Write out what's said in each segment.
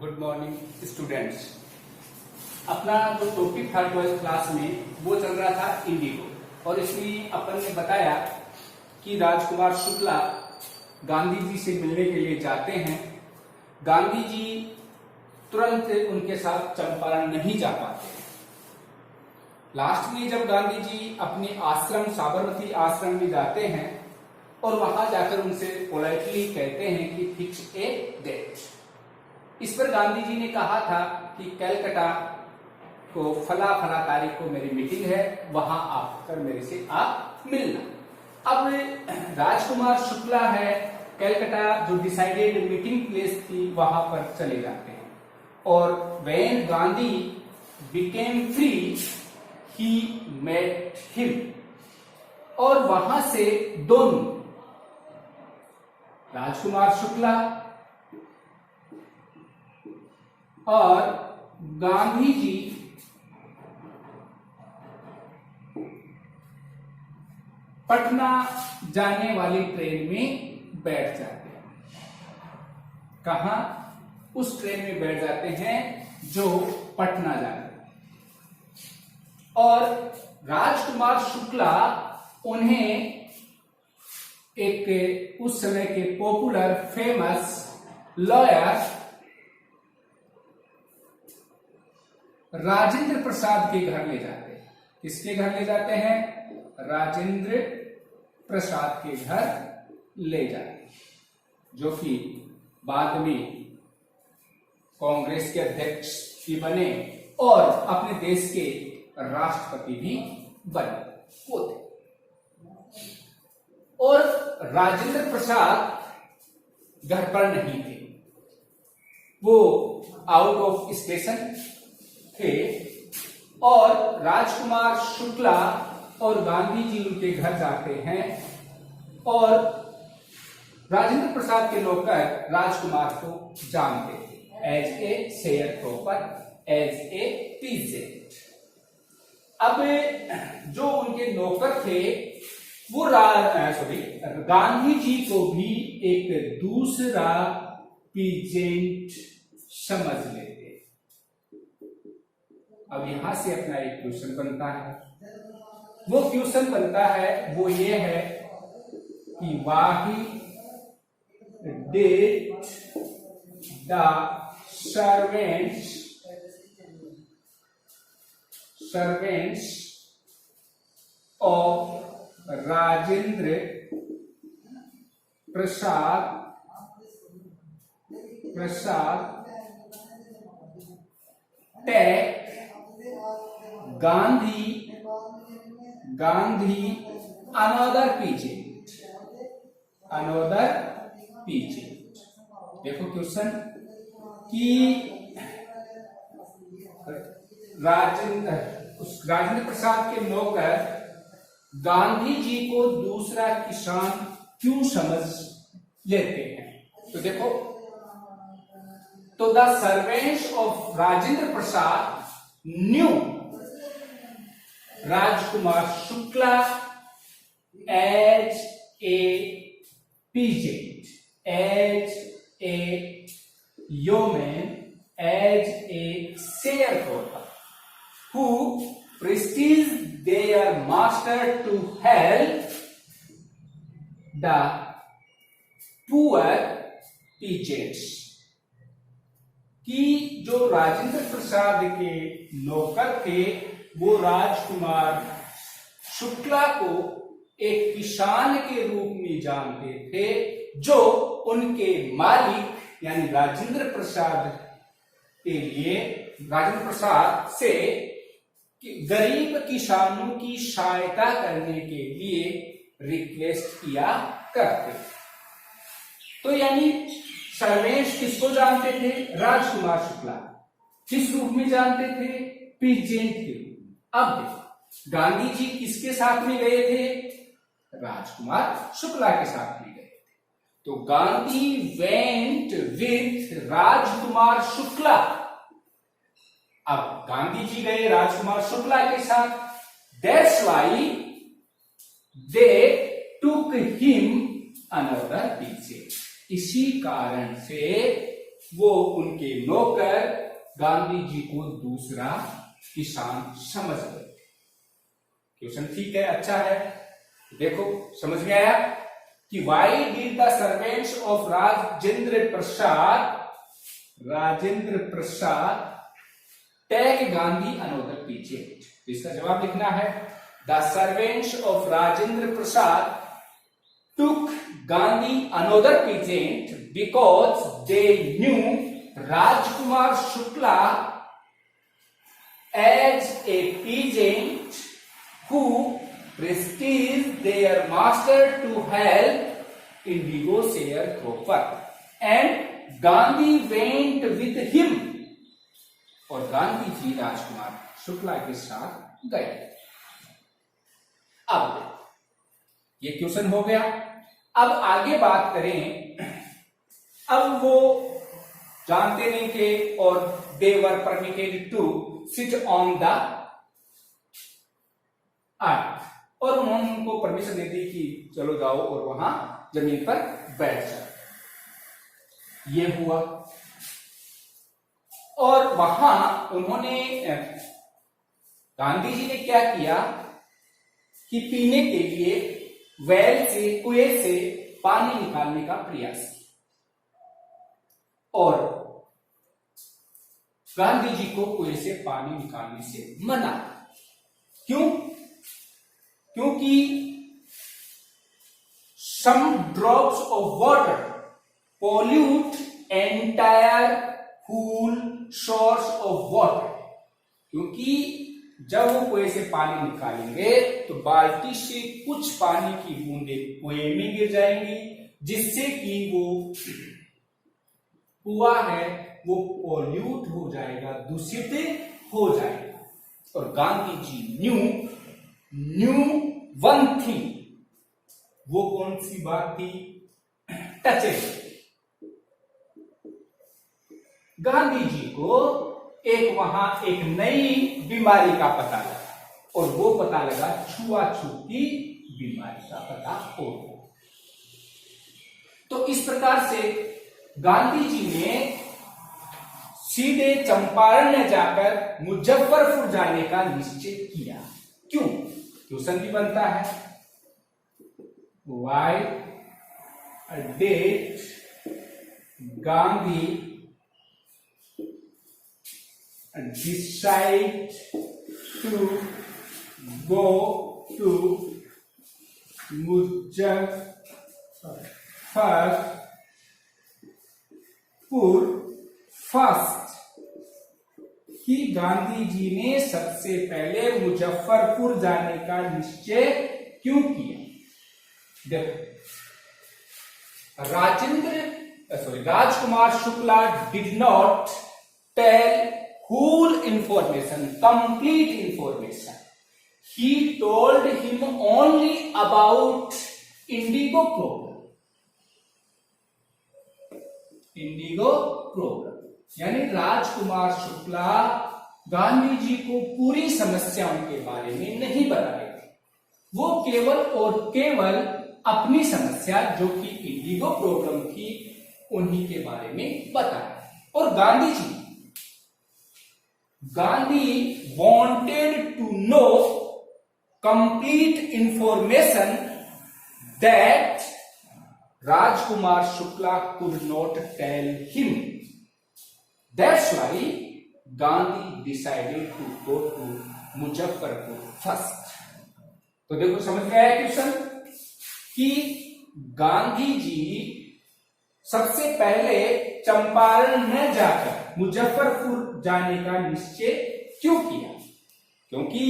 Good morning students. अपना जो topic था 12th क्लास में वो चल रहा था इंडिगो, और इसमें अपन ने बताया कि राजकुमार शुक्ला गांधी जी से मिलने के लिए जाते हैं। गांधी जी तुरंत उनके साथ चंपारण नहीं जा पाते हैं। लास्ट में जब गांधी जी अपने आश्रम साबरमती आश्रम में जाते हैं और वहां जाकर उनसे पोलाइटली कहते हैं कि फिक्स ए डेट। इस पर गांधी जी ने कहा था कि कलकत्ता को फला फला तारीख को मेरी मीटिंग है, वहां आकर मेरे से आप मिलना। अब राजकुमार शुक्ला है, कलकत्ता जो डिसाइडेड मीटिंग प्लेस थी वहां पर चले जाते हैं, और when Gandhi became free he met him, और वहां से दोनों राजकुमार शुक्ला और गांधी जी पटना जाने वाली ट्रेन में बैठ जाते हैं। कहां? उस ट्रेन में बैठ जाते हैं जो पटना जाती है, और राजकुमार शुक्ला उन्हें एक उस समय के popular famous lawyer Rajendra Prasad के घर ले जाते हैं। किसके घर ले जाते हैं? राजेंद्र प्रसाद के घर ले जाते हैं, जो कि बाद में कांग्रेस के अध्यक्ष भी बने और अपने देश के राष्ट्रपति भी बने वो थे। और राजेंद्र प्रसाद घर पर नहीं थे, वो आउट ऑफ स्टेशन थे, और राजकुमार शुक्ला और गांधी जी उनके घर जाते हैं, और राजेंद्र प्रसाद के नौकर राजकुमार को जानते थे as a sharecropper, as a peasant. अब जो उनके नौकर थे वो गांधी जी को भी एक दूसरा पीजेंट समझ लेते। अब यहां से अपना एक क्वेश्चन बनता है। वो क्वेश्चन बनता है वो ये है कि why did the servants of Rajendra Prasad take Gandhi another peasant. देखो क्वेश्चन कि राजेंद्र प्रसाद के नौकर गांधी जी को दूसरा किसान क्यों समझ लेते हैं? तो देखो, तो the servants of Rajendra Prasad knew Rajkumar Shukla as a peasant, as a yeoman, as a sharecropper who precedes their master to help the poor peasants। कि जो राजेंद्र प्रसाद के नौकर थे वो राजकुमार शुक्ला को एक किसान के रूप में जानते थे, जो उनके मालिक यानी राजेंद्र प्रसाद के लिए, राजेंद्र प्रसाद से गरीब किसानों की सहायता करने के लिए रिक्वेस्ट किया करते। तो यानी सर्वेंट्स किसको जानते थे? राजकुमार शुक्ला। किस रूप में जानते थे? पीजेंट के रूप में। अब देखो, गांधी जी किसके साथ में गए थे? राजकुमार शुक्ला के साथ में गए थे। तो गांधी वेंट विथ राजकुमार शुक्ला। अब गांधी जी गए राजकुमार शुक्ला के साथ, that's why they took him another peasant. इसी कारण से वो उनके नौकर गांधी जी को दूसरा किसान समझ गए। क्वेश्चन ठीक है, अच्छा है। देखो समझ में आया कि why did the servants of Rajendra Prasad take Gandhi another peasant. इसका जवाब लिखना है, the servants of Rajendra Prasad took Gandhi another peasant because they knew Rajkumar Shukla as a peasant who prescribed their master to help indigo sharecropper, and Gandhi went with him. और गांधी जी राजकुमार शुक्ला के साथ गए। अब ये क्वेश्चन हो गया। अब आगे बात करें, अब वो जानते नहीं थे और they were permitted to sit on the earth, और उन्होंने उनको परमिशन दे दी कि चलो जाओ और वहां जमीन पर बैठ जाओ। ये हुआ और वहां उन्होंने गांधी जी ने क्या किया कि पीने के लिए वेल से, कुएं से पानी निकालने का प्रयास किया और गांधी जी को कुएं से पानी निकालने से मना। क्यों? क्योंकि some drops of water pollute entire cool source of water। क्योंकि जब वो कुएं से पानी निकालेंगे तो बाल्टी से कुछ पानी की बूंदें कुएं में गिर जाएंगी, जिससे कि वो कुआं है वो पॉल्यूट हो जाएगा, दूषित हो जाएगा। और Gandhi ji new one thing, वो कौन सी बात थी? टचेबल। गांधी जी को वहां एक नई बीमारी का पता लगा और वो पता लगा छुआछूती बीमारी का पता हो। तो इस प्रकार से गांधी जी ने सीधे चंपारण में जाकर मुजफ्फरपुर जाने का निश्चय किया। क्यों? क्वेश्चन भी बनता है, why did Gandhi decide to go to Muzaffarpur first, कि गांधी जी ने सबसे पहले मुजफ्फरपुर जाने का निश्चय क्यों किया? देखो, Rajkumar Shukla did not tell whole information, complete information. He told him only about indigo problem. Indigo problem, यानी राजकुमार शुक्ला गांधी जी को पूरी समस्याओं के बारे में नहीं बताए थे। वो केवल और केवल अपनी समस्या जो कि इंडिगो प्रॉब्लम थी उन्हीं के बारे में बताया। और Gandhi wanted to know complete information that Rajkumar Shukla could not tell him. That's why Gandhi decided to go to Muzaffarpur first. तो देखो समझ में आया क्वेश्चन कि गांधी जी सबसे पहले चंपारण में जाकर मुजफ्फरपुर जाने का निश्चय क्यों किया? क्योंकि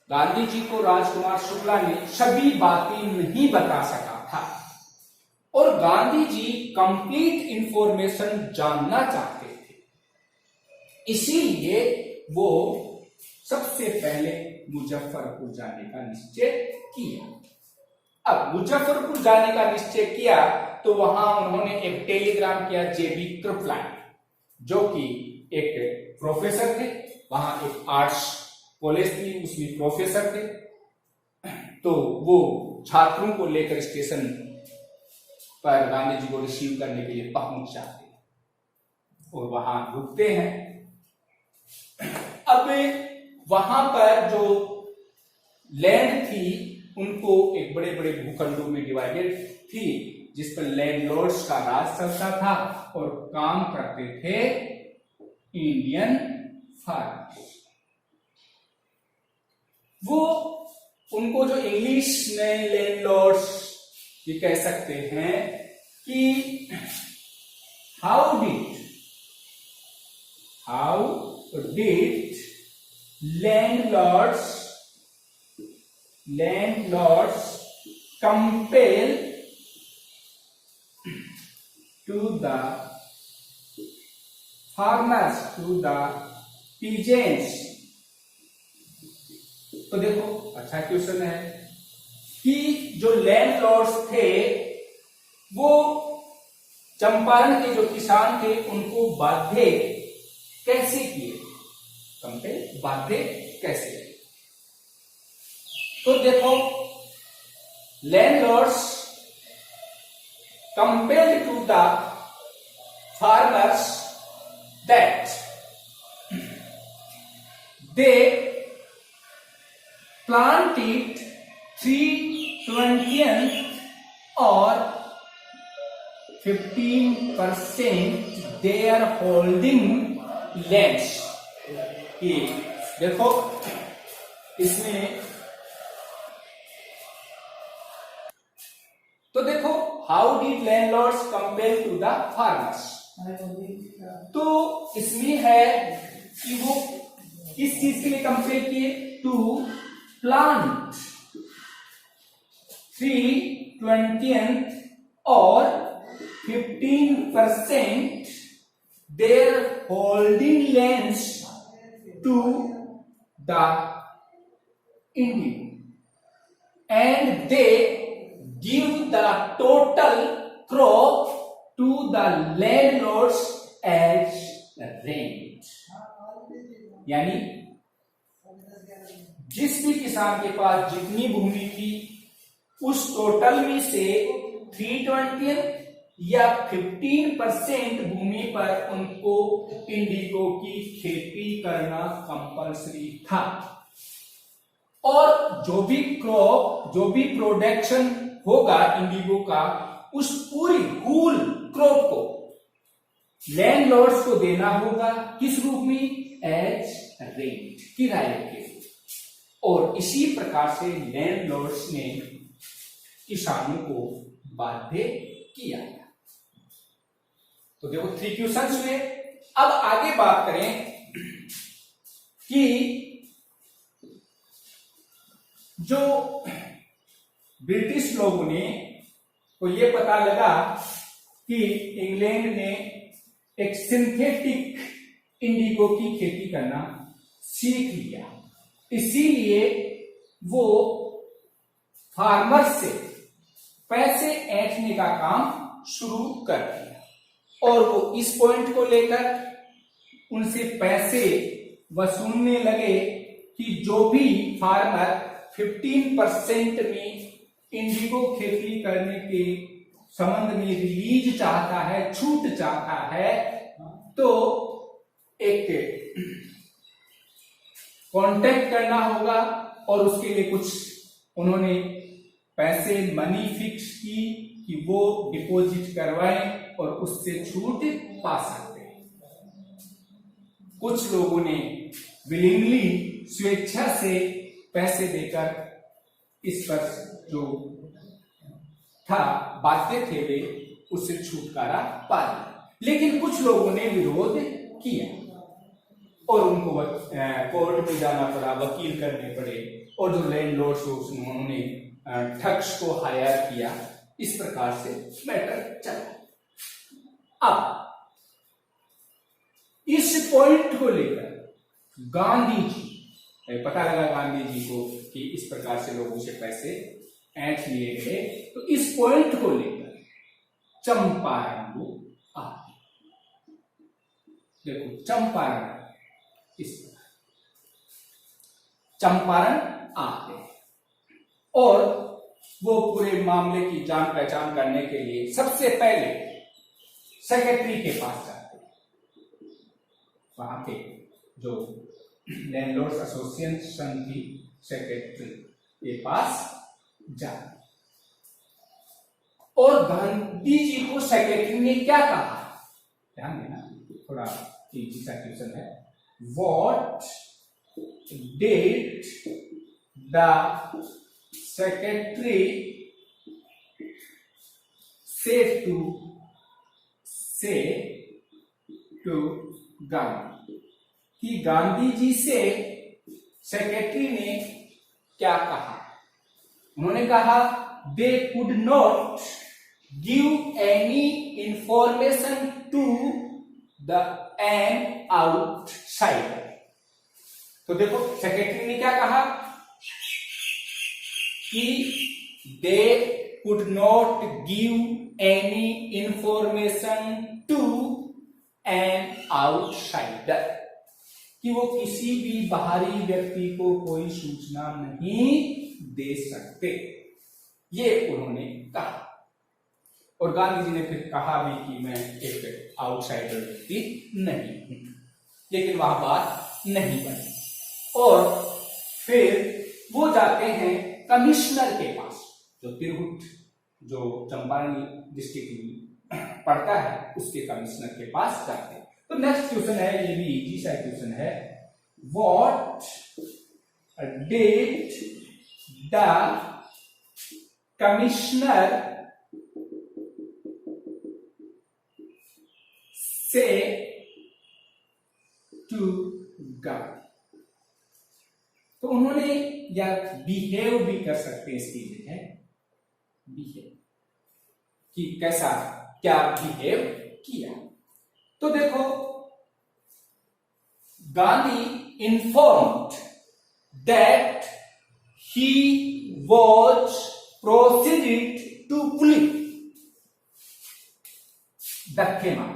गांधी जी को राजकुमार शुक्ला ने सभी बातें नहीं बता सका था और गांधी जी कंप्लीट इंफॉर्मेशन जानना चाहते थे, इसीलिए वो सबसे पहले मुजफ्फरपुर जाने का निश्चय किया। अब मुजफ्फरपुर जाने का निश्चय किया तो वहां उन्होंने एक टेलीग्राम किया जेबी कृपलानी, जो कि एक प्रोफेसर थे, वहां एक आर्ट्स कॉलेज थी, उसमें प्रोफेसर थे। तो वो छात्रों को लेकर स्टेशन पर गांधी जी को रिसीव करने के लिए पहुंच जाते। और वहां रुकते हैं। अब वहां पर जो लैंड थी उनको एक बड़े बड़े भूखंडों में डिवाइडेड थी, जिस पर लैंडलॉर्ड्स का राज चलता था और काम करते थे इंडियन फार्मर्स। वो उनको जो इंग्लिश में लैंडलॉर्ड्स ये कह सकते हैं कि how did landlords compel to the farmers, to the peasants। तो देखो अच्छा क्वेश्चन है कि जो लैंडलॉर्ड्स थे वो चंपारण के जो किसान थे उनको बाध्य कैसे किए, कंपेल बाध्य कैसे किए। तो देखो landlords compelled to the farmers that they planted 3/20 और 15% their holding lands। ये देखो इसमें तो देखो how did landlords compel to the farmers, तो इसमें है कि वो किस चीज के लिए कंपेल किए, टू प्लांट 3/20 और 15% their holding lands to the Indian, and they give the total crop to the landlords as rent। यानी जिस भी किसान के पास जितनी भूमि थी उस टोटल में से 3/20 या 15% भूमि पर उनको इंडिगो की खेती करना कंपलसरी था, और जो भी क्रॉप, जो भी प्रोडक्शन होगा इंडिगो का, उस पूरी होल क्रॉप को लैंडलॉर्ड्स को देना होगा किस रूप में, एज रेंट, किराए के। और इसी प्रकार से लैंडलॉर्ड्स ने किसानों को बाध्य किया। तो देखो 3 क्वेश्चंस हुए। अब आगे बात करें कि जो ब्रिटिश लोगों ने को ये पता लगा कि इंग्लैंड ने एक सिंथेटिक इंडिगो की खेती करना सीख लिया, इसीलिए वो फार्मर से पैसे ऐंठने का काम शुरू कर दिया, और वो इस पॉइंट को लेकर उनसे पैसे वसूलने लगे कि जो भी फार्मर 15% में इंडिगो खेती करने के संबंध में रिलीज चाहता है, छूट चाहता है, तो एक कांटेक्ट करना होगा, और उसके लिए कुछ उन्होंने पैसे मनी फिक्स की कि वो डिपॉजिट करवाएं और उससे छूट पा सकते हैं। कुछ लोगों ने विलिंगली, स्वेच्छा से पैसे देकर इस पर जो था बाध्य थे वे उससे छुटकारा पा लिया, लेकिन कुछ लोगों ने विरोध किया और उनको कोर्ट में जाना पड़ा, वकील करने पड़े, और जो लैंडलॉर्ड्स उन्होंने ठग्स को हायर किया। इस प्रकार से मैटर चला। अब इस पॉइंट को लेकर गांधी जी, पता लगा गांधी जी को कि इस प्रकार से लोगों से पैसे ऐंठ लिए गए, तो इस पॉइंट को लेकर चंपारण लोग आ गए। देखो चंपारण, इस चंपारण आ गए और वो पूरे मामले की जान पहचान करने के लिए सबसे पहले सेक्रेटरी के पास जाते, वहां पे जो लैंडलॉर्ड्स एसोसिएशन की सेक्रेटरी के पास जाते। और गांधी जी को सेक्रेटरी ने क्या कहा, ध्यान देना, थोड़ा इजी सा क्वेश्चन है। व्हाट डिड द सेक्रेटरी से टू गांधी, कि गांधी जी से सेक्रेटरी ने क्या कहा। उन्होंने कहा they could not give any information to the an outsider. तो देखो सेक्रेटरी ने क्या कहा कि they could not give any information to an outsider, कि वो किसी भी बाहरी व्यक्ति को कोई सूचना नहीं दे सकते, ये उन्होंने कहा। और गांधी जी ने फिर कहा भी कि मैं एक आउटसाइडर व्यक्ति नहीं हूं, लेकिन वहां बात नहीं बनी। और फिर वो जाते हैं कमिश्नर के पास, जो तिरहुट, जो चंपारण डिस्ट्रिक्ट में पड़ता है, उसके कमिश्नर के पास जाते हैं। तो नेक्स्ट क्वेश्चन है, ये भी इजी सा क्वेश्चन है। व्हाट डिड द कमिश्नर से टू गांधी। तो उन्होंने, या बिहेव भी कर सकते हैं इसकी जगह, बिहेव, कि कैसा क्या बिहेव किया। तो देखो Gandhi informed that he was proceeded to police, धक्के मार,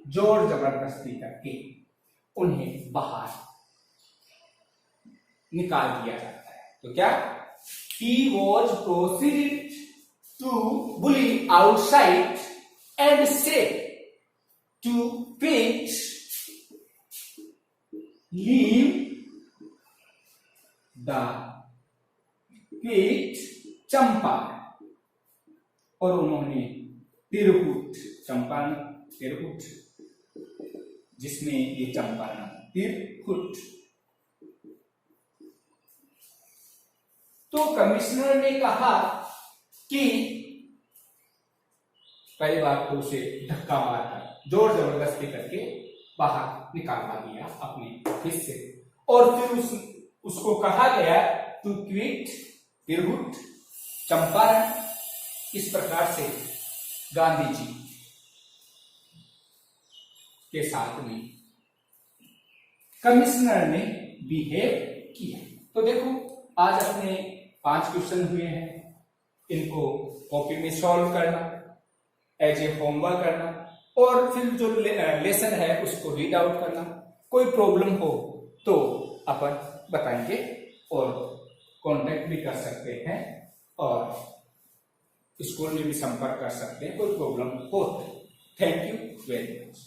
जोर जबरदस्ती करके उन्हें बाहर निकाल दिया जाता है। तो क्या, he was proceeded to bully outside and said to quit, leave the quit Champaran. और उन्होंने तिरहुट, चंपारण तिरहुट, जिसमें ये चंपारण तिरहुट, तो कमिश्नर ने कहा कि पहली बात तो उसे धक्का मारकर, जोर जबरदस्ती करके बाहर निकालवा दिया अपने ऑफिस से। और फिर उसको कहा गया टू क्विट तिरहुट, चंपारण। इस प्रकार से गांधी जी के साथ में कमिश्नर ने बिहेव किया। तो देखो आज अपने 5 क्वेश्चन हुए हैं, इनको कॉपी में सॉल्व करना, एज ए होमवर्क करना, और फिर जो लेसन है उसको रीड आउट करना। कोई प्रॉब्लम हो तो अपन बताएंगे और कांटेक्ट भी कर सकते हैं, और स्कूल में भी संपर्क कर सकते हैं कोई प्रॉब्लम हो। Thank you very much.